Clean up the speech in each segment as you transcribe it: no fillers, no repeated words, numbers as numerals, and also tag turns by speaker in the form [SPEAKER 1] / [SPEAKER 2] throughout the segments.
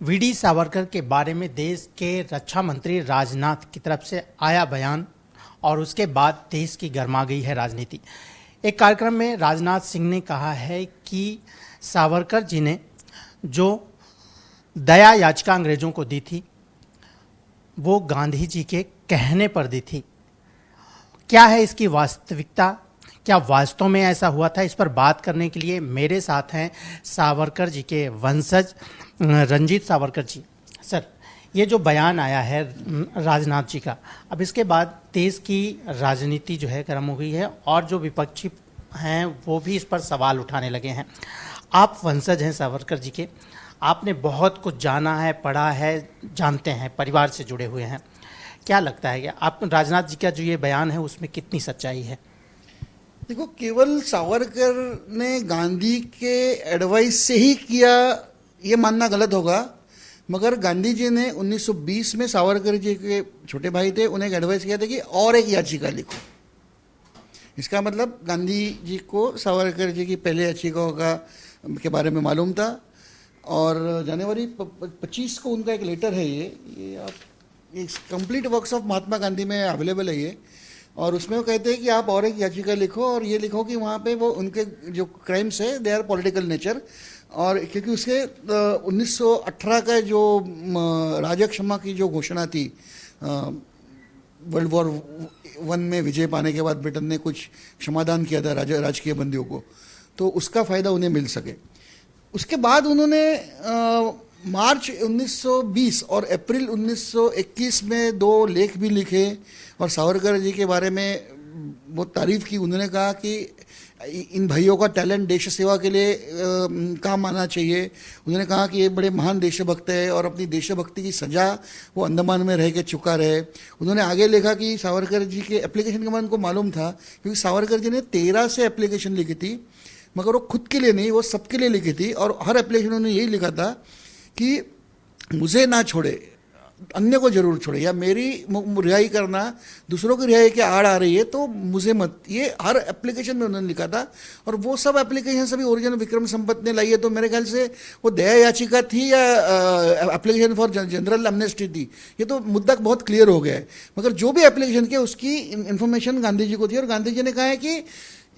[SPEAKER 1] VD Savarkar के बारे में देश के रक्षा मंत्री राजनाथ की तरफ से आया बयान और उसके बाद देश की गर्मा गई है राजनीति। एक कार्यक्रम में राजनाथ सिंह ने कहा है कि सावरकर जी ने जो दया याचिका अंग्रेजों को दी थी वो गांधी जी के कहने पर दी थी। क्या है इसकी वास्तविकता, क्या वास्तव में ऐसा हुआ था? इस पर बात करने के लिए मेरे साथ हैं सावरकर जी के वंशज रंजीत सावरकर जी। सर, ये जो बयान आया है राजनाथ जी का, अब इसके बाद देश की राजनीति जो है गर्म हो गई है और जो विपक्षी हैं वो भी इस पर सवाल उठाने लगे हैं। आप वंशज हैं सावरकर जी के, आपने बहुत कुछ जाना है, पढ़ा है, जानते हैं, परिवार से जुड़े हुए हैं। क्या लगता है कि आप राजनाथ जी का जो ये बयान है उसमें कितनी सच्चाई है?
[SPEAKER 2] देखो, केवल सावरकर ने गांधी के एडवाइस से ही किया ये मानना गलत होगा, मगर गांधी जी ने 1920 में सावरकर जी के छोटे भाई थे, उन्हें एक एडवाइस किया था कि और एक याचिका लिखो। इसका मतलब गांधी जी को सावरकर जी की पहले याचिका के बारे में मालूम था और जनवरी 25 को उनका एक लेटर है, ये आप एक complete works of Mahatma Gandhi में अवेलेबल है ये, और उसमें वो कहते हैं कि आप और एक याचिका लिखो और ये लिखो कि वहाँ पे वो उनके जो क्राइम्स है दे आर पॉलिटिकल नेचर, और क्योंकि उसके 1918 का जो राजक्षमा की जो घोषणा थी, वर्ल्ड वॉर 1 में विजय पाने के बाद ब्रिटेन ने कुछ क्षमादान किया था राजकीय बंदियों को, तो उसका फ़ायदा उन्हें मिल सके। उसके बाद उन्होंने मार्च 1920 और अप्रैल 1921 में 2 लेख भी लिखे और सावरकर जी के बारे में बहुत तारीफ की। उन्होंने कहा कि इन भाइयों का टैलेंट देश सेवा के लिए काम आना चाहिए। उन्होंने कहा कि ये बड़े महान देशभक्त है और अपनी देशभक्ति की सजा वो अंडमान में रह के चुका रहे। उन्होंने आगे लिखा कि सावरकर जी के एप्लीकेशन के बाद उनको मालूम था, क्योंकि सावरकर जी ने 13 से एप्लीकेशन लिखी थी, मगर वो खुद के लिए नहीं, वो सबके लिए लिखी थी, और हर एप्लीकेशन उन्होंने यही लिखा था कि मुझे ना छोड़े, अन्य को जरूर छोड़े, या मेरी रिहाई करना दूसरों की रिहाई की आड़ आ रही है तो मुझे मत, ये हर एप्लीकेशन में उन्होंने लिखा था। और वो सब एप्लीकेशन सभी ओरिजिनल विक्रम संपत ने लाई है, तो मेरे ख्याल से वो दया याचिका थी या एप्लीकेशन फॉर जनरल एमनेस्टी थी, ये तो मुद्दा बहुत क्लियर हो गया है। मगर जो भी एप्लीकेशन किया उसकी इन्फॉर्मेशन गांधी जी को थी, और गांधी जी ने कहा है कि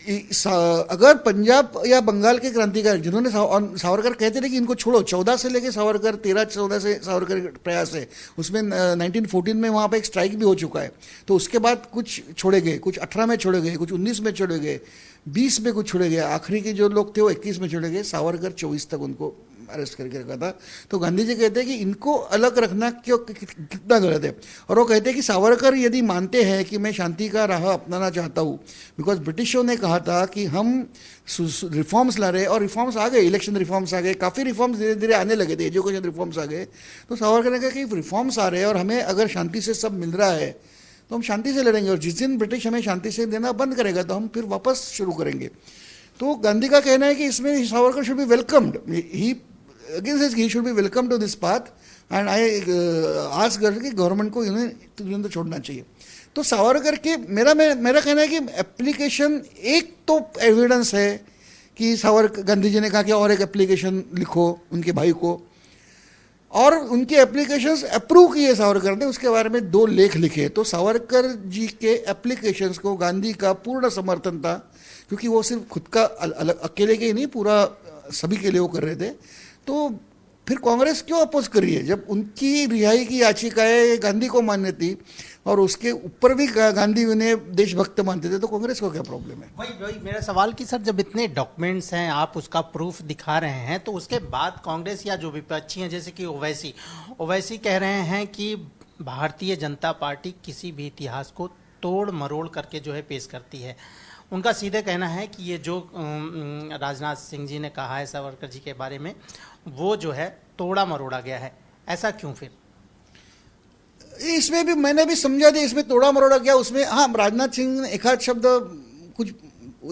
[SPEAKER 2] अगर पंजाब या बंगाल के क्रांतिकारी जिन्होंने सावरकर कहते थे कि इनको छोड़ो, 14 से लेके सावरकर 13-14 से सावरकर प्रयास है, उसमें 1914 में वहाँ पे एक स्ट्राइक भी हो चुका है, तो उसके बाद कुछ छोड़े गए, कुछ 18 में छोड़े गए, कुछ 19 में छोड़े गए, 20 में कुछ छोड़े गए, आखिरी के जो लोग थे वो 21 में छोड़े गए, सावरकर 24 तक उनको अरेस्ट करके रखा था। तो गांधी जी कहते हैं कि इनको अलग रखना क्यों, कितना गलत है। और वो कहते हैं कि सावरकर यदि मानते हैं कि मैं शांति का राह अपनाना चाहता हूँ, बिकॉज ब्रिटिशों ने कहा था कि हम रिफॉर्म्स ला रहे, और रिफॉर्म्स आ गए, इलेक्शन रिफॉर्म्स आ गए, काफ़ी रिफॉर्म्स धीरे धीरे आने लगे थे, एजुकेशन रिफॉर्म्स आ गए, तो सावरकर ने कहा कि रिफॉर्म्स आ रहे हैं और हमें अगर शांति से सब मिल रहा है तो हम शांति से लड़ेंगे, और जिस दिन ब्रिटिश हमें शांति से देना बंद करेगा तो हम फिर वापस शुरू करेंगे। तो गांधी का कहना है कि इसमें Savarkar should be welcomed, he again says he should be welcome to this path, and I ask कि गवर्नमेंट को इन्हें तो छोड़ना चाहिए। तो सावरकर के मेरा कहना है कि एप्लीकेशन, एक तो एविडेंस है कि सावरकर गांधी जी ने कहा कि और एक एप्लीकेशन लिखो उनके भाई को, और उनके एप्लीकेशंस अप्रूव किए सावरकर ने, उसके बारे में 2 लेख लिखे। तो सावरकर जी के एप्लीकेशंस को गांधी का पूर्ण समर्थन था, क्योंकि वो सिर्फ खुद का अकेले के ही नहीं, पूरा सभी के लिए वो कर रहे थे। तो फिर कांग्रेस क्यों अपोज कर रही है जब उनकी रिहाई की याचिकाएं गांधी को मान्य थी और उसके ऊपर भी गांधी उन्हें देशभक्त मानते थे, तो कांग्रेस को क्या प्रॉब्लम है?
[SPEAKER 1] वही मेरा सवाल कि सर, जब इतने डॉक्यूमेंट्स हैं, आप उसका प्रूफ दिखा रहे हैं, तो उसके बाद कांग्रेस या जो विपक्षी हैं जैसे कि ओवैसी कह रहे हैं कि भारतीय जनता पार्टी किसी भी इतिहास को तोड़ मरोड़ करके जो है पेश करती है। उनका सीधे कहना है कि ये जो राजनाथ सिंह जी ने कहा है सावरकर जी के बारे में, वो जो है तोड़ा मरोड़ा गया है। ऐसा क्यों? फिर
[SPEAKER 2] इसमें भी मैंने भी समझा था, इसमें तोड़ा मरोड़ा गया, उसमें हाँ राजनाथ सिंह ने एक आध शब्द कुछ,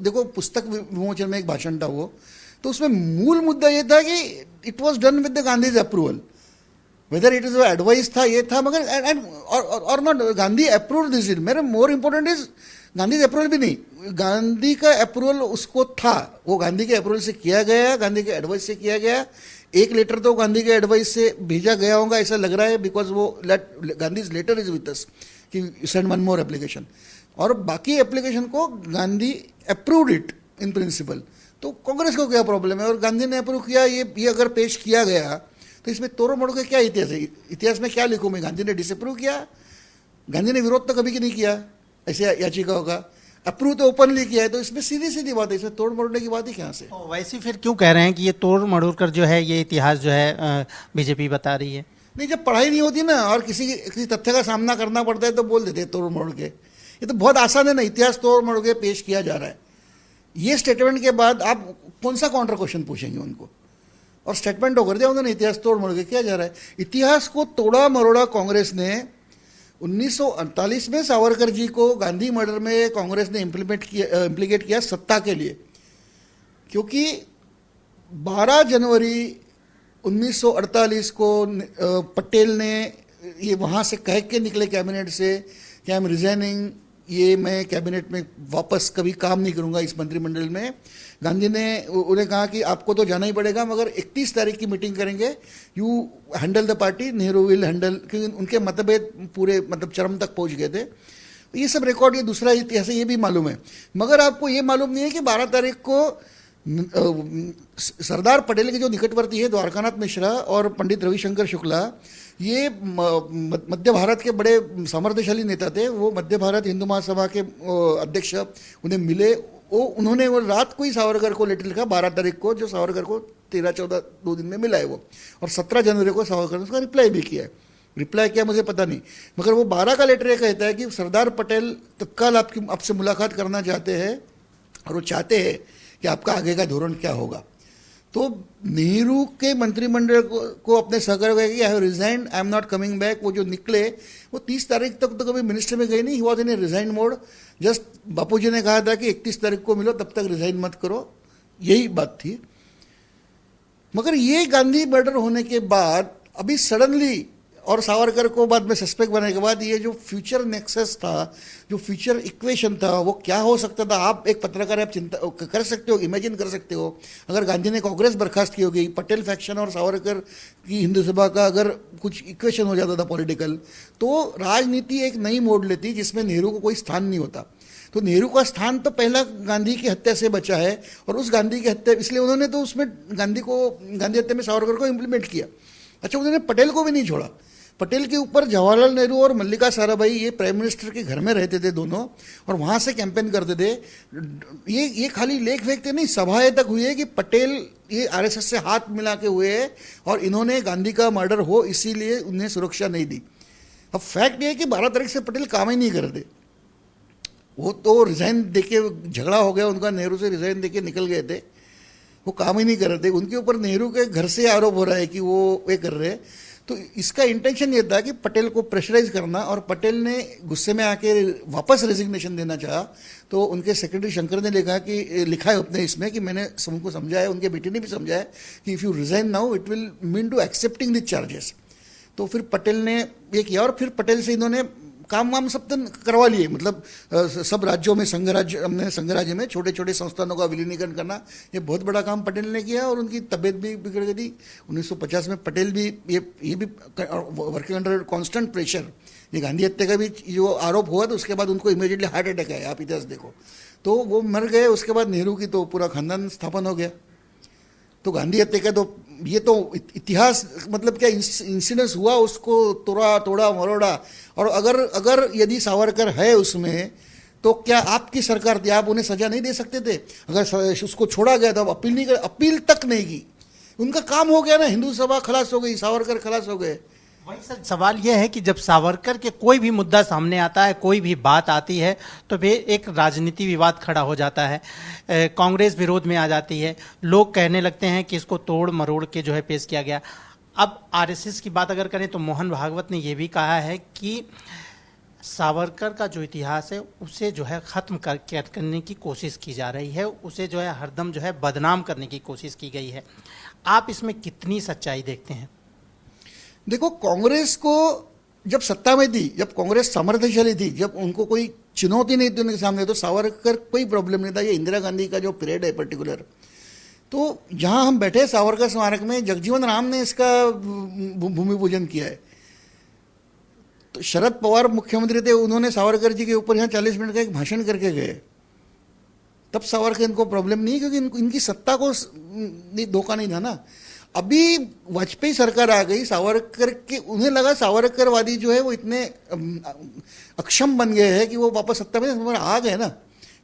[SPEAKER 2] देखो पुस्तक विमोचन में एक भाषण था वो, तो उसमें मूल मुद्दा ये था कि it was done with the Gandhi's approval, whether it is advice था, ये था, मगर और not Gandhi approve this is. मेरे more important is Gandhi approval भी नहीं, गांधी का अप्रूवल उसको था, वो गांधी के अप्रूवल से किया गया, गांधी के एडवाइस से किया गया, एक लेटर तो गांधी के एडवाइस से भेजा गया होगा ऐसा लग रहा है, बिकॉज वो Gandhi letter is with us कि सेंड वन मोर एप्लीकेशन, और बाकी एप्लीकेशन को Gandhi approved it in principle. तो कांग्रेस को क्या प्रॉब्लम है, और गांधी ने अप्रूव किया, ये अगर पेश किया गया तो इसमें तोड़ मोड़ का क्या इतिहास है? इतिहास में क्या लिखूँ मैं? गांधी ने डिसअप्रूव किया, गांधी ने विरोध तो कभी की नहीं किया ऐसे याचिकाओं का, अप्रूव तो ओपनली किया है, तो इसमें सीधी सीधी बात है, इसमें तोड़ मरोड़ने की बात ही कहाँ से?
[SPEAKER 1] तो वैसे फिर क्यों कह रहे हैं कि ये तोड़ मरोड़ कर जो है ये इतिहास जो है बीजेपी बता रही है?
[SPEAKER 2] नहीं, जब पढ़ाई नहीं होती ना और किसी तथ्य का सामना करना पड़ता है तो बोल देते हैं तोड़ मोड़ के। ये तो बहुत आसान है ना, इतिहास तोड़ मोड़ के पेश किया जा रहा है। ये स्टेटमेंट के बाद आप कौन सा काउंटर क्वेश्चन पूछेंगे उनको? और स्टेटमेंट होकर दिया उन्होंने, इतिहास तोड़ मोड़ के किया जा रहा है। इतिहास को तोड़ा मरोड़ा कांग्रेस ने 1948 में सावरकर जी को गांधी मर्डर में कांग्रेस ने इम्प्लीकेट किया सत्ता के लिए, क्योंकि 12 जनवरी 1948 को पटेल ने ये वहाँ से कह के निकले कैबिनेट से कि आई एम रिजाइनिंग, ये मैं कैबिनेट में वापस कभी काम नहीं करूँगा इस मंत्रिमंडल में। गांधी ने उन्हें कहा कि आपको तो जाना ही पड़ेगा, मगर 31 तारीख की मीटिंग करेंगे, you handle the party, Nehru will handle, क्योंकि उनके मतभेद पूरे मतलब चरम तक पहुंच गए थे। ये सब रिकॉर्ड, ये दूसरा इतिहास है, ये भी मालूम है। मगर आपको ये मालूम नहीं है कि 12 तारीख को सरदार पटेल के जो निकटवर्ती है द्वारकानाथ मिश्रा और पंडित रविशंकर शुक्ला, ये मध्य भारत के बड़े सामर्थ्यशाली नेता थे, वो मध्य भारत हिंदू महासभा के अध्यक्ष उन्हें मिले। उन्होंने वो रात को ही सावरकर को लेटर लिखा 12 तारीख को, जो सावरकर को 13-14 2 दिन में मिला है वो, और 17 जनवरी को सावरकर ने उसका रिप्लाई भी किया है। रिप्लाई किया मुझे पता नहीं, मगर वो 12 का लेटर ये कहता है कि सरदार पटेल तत्काल आपसे मुलाकात करना चाहते हैं और वो चाहते हैं कि आपका आगे का धोरण क्या होगा। तो नेहरू के मंत्रिमंडल को अपने सहकारी गए कि I have resigned, I am not coming back. वो जो निकले वो 30 तारीख तक तो कभी मिनिस्टर में गए नहीं, he was in a resign mode. Just Bapuji ने कहा था कि 31 तारीख को मिलो, तब तक रिजाइन मत करो, यही बात थी। मगर ये गांधी मर्डर होने के बाद अभी सडनली, और सावरकर को बाद में सस्पेक्ट बनाने के बाद, ये जो फ्यूचर नेक्सस था, जो फ्यूचर इक्वेशन था, वो क्या हो सकता था? आप एक पत्रकार, आप चिंता कर सकते हो, इमेजिन कर सकते हो, अगर गांधी ने कांग्रेस बर्खास्त की होगी, पटेल फैक्शन और सावरकर की हिंदू सभा का अगर कुछ इक्वेशन हो जाता था पॉलिटिकल, तो राजनीति एक नई मोड़ लेती जिसमें नेहरू को कोई स्थान नहीं होता। तो नेहरू का स्थान तो पहला गांधी की हत्या से बचा है, और उस गांधी की हत्या, इसलिए उन्होंने तो उसमें गांधी हत्या में सावरकर को इम्प्लीमेंट किया। अच्छा, उन्होंने पटेल को भी नहीं छोड़ा। पटेल के ऊपर जवाहरलाल नेहरू और मल्लिका साराभाई, ये प्राइम मिनिस्टर के घर में रहते थे दोनों, और वहाँ से कैंपेन करते थे। ये खाली लेख फेंकते नहीं, सभाएं तक हुई है कि पटेल ये आरएसएस से हाथ मिला के हुए हैं और इन्होंने गांधी का मर्डर हो इसीलिए उन्हें सुरक्षा नहीं दी। अब फैक्ट ये है कि 12 तारीख से पटेल काम ही नहीं करते, वो तो रिजाइन देके झगड़ा हो गया उनका, नेहरू से रिजाइन देके निकल गए थे, वो काम ही नहीं कर रहे थे। उनके ऊपर नेहरू के घर से आरोप हो रहा है कि वो ये कर रहे हैं। तो इसका इंटेंशन ये था कि पटेल को प्रेशराइज करना, और पटेल ने गुस्से में आके वापस रेजिग्नेशन देना चाहा। तो उनके सेक्रेटरी शंकर ने लिखा है अपने इसमें कि मैंने सबको समझाया, उनके बेटे ने भी समझाया कि if you resign now it will mean to accepting the charges. तो फिर पटेल ने ये किया, और फिर पटेल से इन्होंने काम वाम सब तो करवा लिए, मतलब सब राज्यों में संघ राज्य में छोटे छोटे संस्थानों का विलीनीकरण करना, ये बहुत बड़ा काम पटेल ने किया, और उनकी तबीयत भी बिगड़ गई थी। 1950 में पटेल भी ये भी वर्किंग अंडर कांस्टेंट प्रेशर। ये गांधी हत्या का भी जो आरोप हुआ तो उसके बाद उनको इमीडिएटली हार्ट अटैक आया, आप इतिहास देखो, तो वो मर गए। उसके बाद नेहरू की तो पूरा खानदान स्थापन हो गया। तो गांधी हत्या का तो ये तो इतिहास, मतलब क्या इंसिडेंस हुआ, उसको तोड़ा मरोड़ा। और अगर यदि सावरकर है उसमें, तो क्या आपकी सरकार थी, आप उन्हें सजा नहीं दे सकते थे? अगर उसको छोड़ा गया तो अपील नहीं कर, अपील तक नहीं की, उनका काम हो गया ना, हिंदू सभा खलास हो गई, सावरकर खलास हो गए।
[SPEAKER 1] वही सर, सवाल यह है कि जब सावरकर के कोई भी मुद्दा सामने आता है, कोई भी बात आती है, तो फिर एक राजनीति विवाद खड़ा हो जाता है, कांग्रेस विरोध में आ जाती है, लोग कहने लगते हैं कि इसको तोड़ मरोड़ के जो है पेश किया गया। अब आरएसएस की बात अगर करें तो मोहन भागवत ने यह भी कहा है कि सावरकर का जो इतिहास है उसे जो है खत्म करने की कोशिश की जा रही है, उसे जो है हरदम जो है बदनाम करने की कोशिश की गई है। आप इसमें कितनी सच्चाई देखते हैं?
[SPEAKER 2] देखो, कांग्रेस को जब सत्ता में थी, जब कांग्रेस सामर्थ्यशाली थी, जब उनको कोई चुनौती नहीं थी उनके सामने, तो सावरकर कोई प्रॉब्लम नहीं था। ये इंदिरा गांधी का जो पीरियड है पर्टिकुलर, तो जहां हम बैठे सावरकर स्मारक में जगजीवन राम ने इसका भूमि पूजन किया है। तो शरद पवार मुख्यमंत्री थे, उन्होंने सावरकर जी के ऊपर यहाँ 40 मिनट का एक भाषण करके गए। तब सावरकर इनको प्रॉब्लम नहीं, क्योंकि इनकी सत्ता को धोखा नहीं था ना। अभी वाजपेयी सरकार आ गई, सावरकर के उन्हें लगा सावरकरवादी जो है वो इतने अक्षम बन गए हैं कि वो वापस सत्ता में आ गए ना।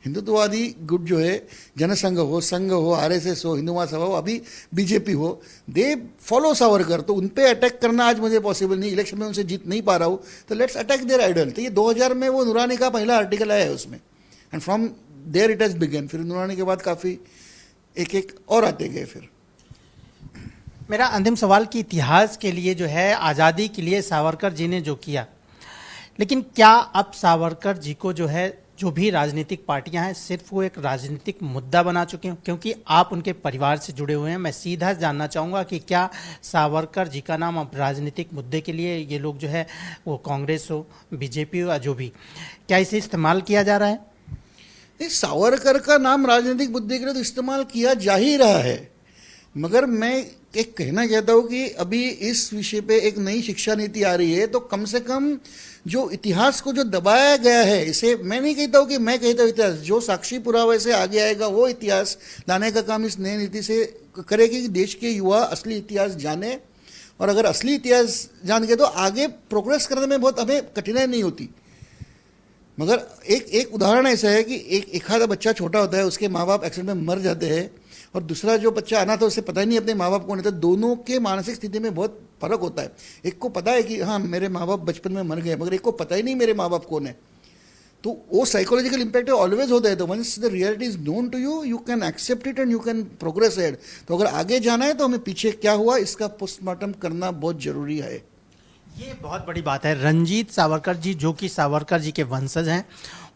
[SPEAKER 2] हिंदुत्ववादी गुट जो है, जनसंघ हो, संघ हो, आरएसएस हो, हिंदू महासभा हो, अभी बीजेपी हो, दे फॉलो सावरकर। तो उन पे अटैक करना आज मुझे पॉसिबल नहीं, इलेक्शन में उनसे जीत नहीं पा रहा हूँ, तो लेट्स अटैक देयर आइडल। तो ये 2000 में वो नूरानी का पहला आर्टिकल आया है उसमें, and from there it has begun. फिर नूरानी के बाद काफ़ी एक एक और आते गए। फिर
[SPEAKER 1] मेरा अंतिम सवाल कि इतिहास के लिए जो है, आज़ादी के लिए सावरकर जी ने जो किया, लेकिन क्या अब सावरकर जी को जो है, जो भी राजनीतिक पार्टियां हैं, सिर्फ वो एक राजनीतिक मुद्दा बना चुके हैं? क्योंकि आप उनके परिवार से जुड़े हुए हैं, मैं सीधा जानना चाहूँगा कि क्या सावरकर जी का नाम अब राजनीतिक मुद्दे के लिए ये लोग जो है, वो कांग्रेस हो, बीजेपी हो या जो भी, क्या इसे इस्तेमाल किया जा रहा है?
[SPEAKER 2] सावरकर का नाम राजनीतिक मुद्दे के लिए तो इस्तेमाल किया जा ही रहा है, मगर मैं एक कहना चाहता हूँ कि अभी इस विषय पे एक नई शिक्षा नीति आ रही है, तो कम से कम जो इतिहास को जो दबाया गया है, इसे मैं नहीं कहता हूँ कि मैं कहता हूँ इतिहास, जो साक्षी पुरावे से आगे आएगा वो इतिहास लाने का काम इस नई नीति से करेगी कि देश के युवा असली इतिहास जाने, और अगर असली इतिहास जान के तो आगे प्रोग्रेस करने में बहुत हमें कठिनाई नहीं होती। मगर एक उदाहरण ऐसा है कि एक आधा बच्चा छोटा होता है, उसके माँ बाप एक्सीडेंट में मर जाते हैं, और दूसरा जो बच्चा अनाथ है उसे पता ही नहीं अपने माँ बाप कौन है। तो दोनों के मानसिक स्थिति में बहुत फर्क होता है। एक को पता है कि हाँ मेरे माँ बाप बचपन में मर गए, मगर एक को पता ही नहीं मेरे माँ बाप कौन है। तो वो साइकोलॉजिकल इम्पैक्ट ऑलवेज होता है। तो once the reality is known to you, you can accept it and you can progress ahead. तो अगर आगे जाना है तो हमें पीछे क्या हुआ इसका पोस्टमार्टम करना बहुत जरूरी है।
[SPEAKER 1] ये बहुत बड़ी बात है। रंजीत सावरकर जी, जो कि सावरकर जी के वंशज हैं,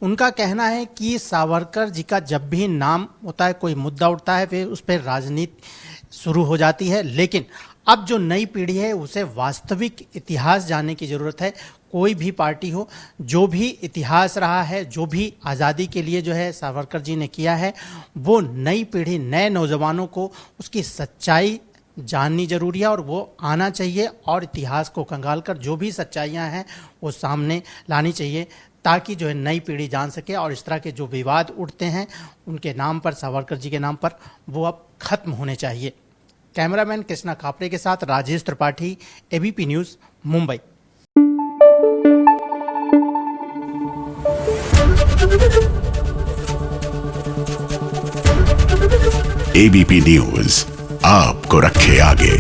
[SPEAKER 1] उनका कहना है कि सावरकर जी का जब भी नाम होता है, कोई मुद्दा उठता है, फिर उस पर राजनीति शुरू हो जाती है। लेकिन अब जो नई पीढ़ी है उसे वास्तविक इतिहास जानने की ज़रूरत है। कोई भी पार्टी हो, जो भी इतिहास रहा है, जो भी आज़ादी के लिए जो है सावरकर जी ने किया है, वो नई पीढ़ी, नए नौजवानों को उसकी सच्चाई जाननी जरूरी है, और वो आना चाहिए और इतिहास को खंगाल कर जो भी सच्चाइयाँ हैं वो सामने लानी चाहिए, ताकि जो है नई पीढ़ी जान सके और इस तरह के जो विवाद उठते हैं उनके नाम पर, सावरकर जी के नाम पर, वो अब खत्म होने चाहिए। कैमरामैन कृष्णा कापड़े के साथ Rajesh Tripathi, ABP news, Mumbai.
[SPEAKER 3] ABP news आपको रखे आगे।